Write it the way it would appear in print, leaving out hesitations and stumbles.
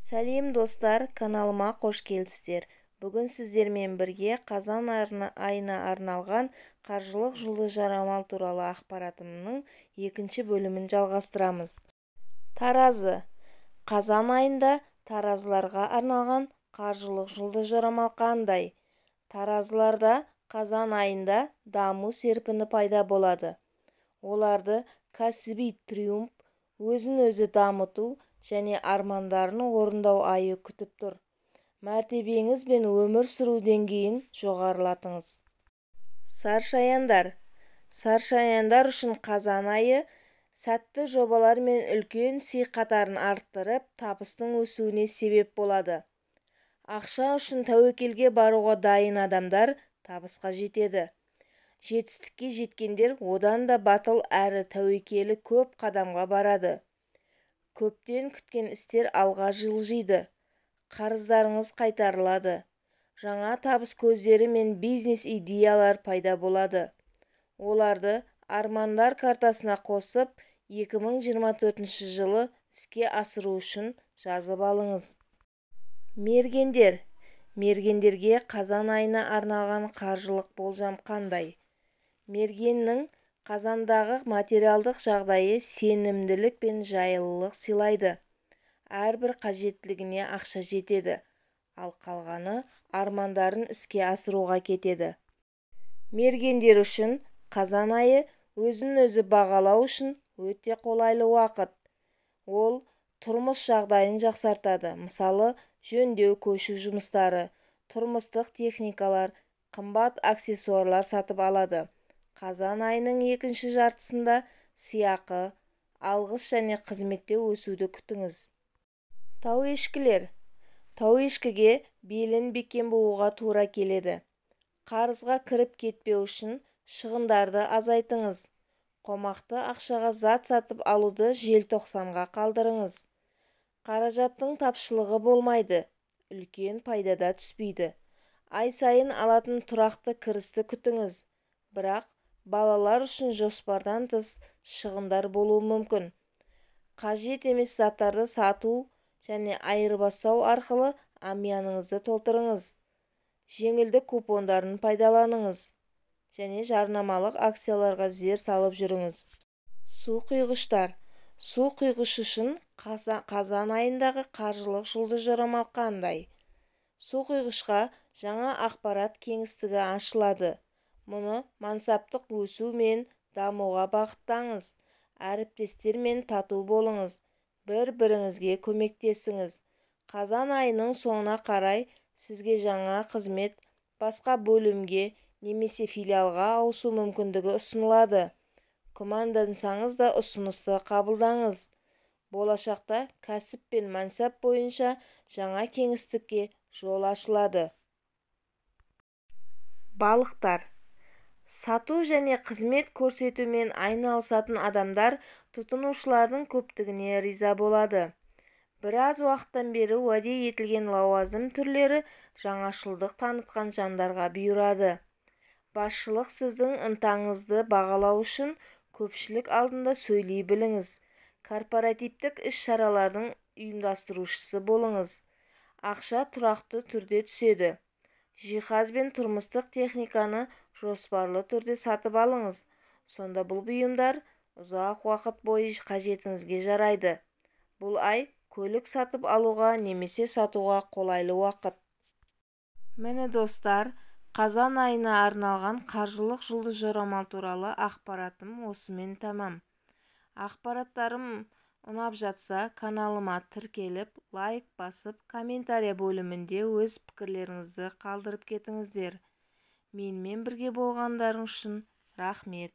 Сәлем достар, каналыма қош келіпсіздер. Бүгін сіздермен бірге қазан айына арналған қаржылық жұлдызжорамал туралы ақпаратымның екінші бөлімін жалғастырамыз. Таразы. Қазан айында таразыларға арналған қаржылық жұлдызжорамал қандай? Таразыларда қазан айында даму серпіні пайда болады. Оларды кәсіби триумф, өзін-өзі дамыту және армандарын орындау айы күтіп тұр. Мәртебеңіз бен өмір сүру деңгейін жоғарылатыңыз. Саршаяндар. Саршаяндар үшін қазан айы сәтті жобалар мен үлкен сый қатарын арттырып, табыстың өсуіне себеп болады. Ақша үшін тәуекелге баруға дайын адамдар табысқа жетеді. Жетістікке жеткендер одан да батыл әрі тәуекелі көп қадамға барады. Көптен күткен істер алға жылжиды. Қарыздарыңыз қайтарылады. Жаңа табыс көздері мен бизнес идеялар пайда болады. Оларды армандар картасына қосып, 2024 жылы іске асыру үшін жазып алыңыз. Мергендер. Мергендерге қазан айына арналған қаржылық болжам қандай? Мергеннің қазандағы материалдық жағдайы сенімділік пен жайлылық сыйлайды. Әрбір қажеттілігіне ақша жетеді, ал қалғаны армандарын іске асыруға кетеді. Мергендер үшін қазан айы өзін-өзі бағалау үшін өте қолайлы уақыт. Ол тұрмыс жағдайын жақсартады. Мысалы, жөндеу, көшу жұмыстары, тұрмыстық техникалар, қымбат аксессуарлар сатып алады. Қазан айының екінші жартысында сыйақы, алғыс және қызметте өсуді күтіңіз. Тауешкілер. Тауешкіге белін бекем бууға тура келеді. Қарызға кіріп кетпеу үшін шығындарды азайтыңыз. Қомақты ақшаға зат сатып алуды желтоқсанға қалдырыңыз. Қаражаттың тапшылығы болмайды, үлкен пайдада түспейді. Ай сайын алатын тұрақты кірісті күтіңіз. Бірақ балалар үшін жоспардан тыс шығындар болуы мүмкін. Қажет емес заттарды сату және айырбастау арқылы амияныңызды толтырыңыз. Жеңілдік купондарын пайдаланыңыз және жарнамалық акцияларға зер салып жүріңіз. Су құйғыштар. Су құйғыш үшін қазан айындағы қаржылық жұлдызжорамал қандай? Су құйғышқа жаңа ақпарат кеңістігі ашылады. Мұны мансаптық өсу мен дамуға бағыттаңыз. Әріптестермен тату болыңыз. Бір-біріңізге көмектесіңіз. Қазан айының соңына қарай сізге жаңа қызмет, басқа бөлімге немесе филиалға ауысу мүмкіндігі ұсынылады. Күмәндансаңыз да ұсынысты қабылдаңыз. Болашақта кәсіп пен мансап бойынша жаңа кеңістікке жол ашылады. Балықтар. Сату және қызмет көрсетумен айналысатын адамдар тұтынушылардың көптігіне риза болады. Біраз уақыттан бері уәде етілген лауазым түрлері жаңашылдық танытқан жандарға бұйырады. Басшылық сіздің ынтаңызды бағалау үшін көпшілік алдында сөйлей біліңіз. Корпоративтік іс-шаралардың ұйымдастырушысы болыңыз. Ақша тұрақты түрде түседі. Жиһаз бен тұрмыстық техниканы жоспарлы түрде сатып алыңыз. Сонда бұл бұйымдар ұзақ уақыт бойы қажетіңізге жарайды. Бұл ай көлік сатып алуға немесе сатуға қолайлы уақыт. Міне достар, қазан айына арналған қаржылық жұлдызжорамал туралы ақпаратым осымен тәмам. Ақпараттарым ұнап жатса, каналыма тіркеліп, лайк басып, комментария бөлімінде өз пікірлеріңізді қалдырып кетіңіздер. Менімен бірге болғандарың үшін рахмет.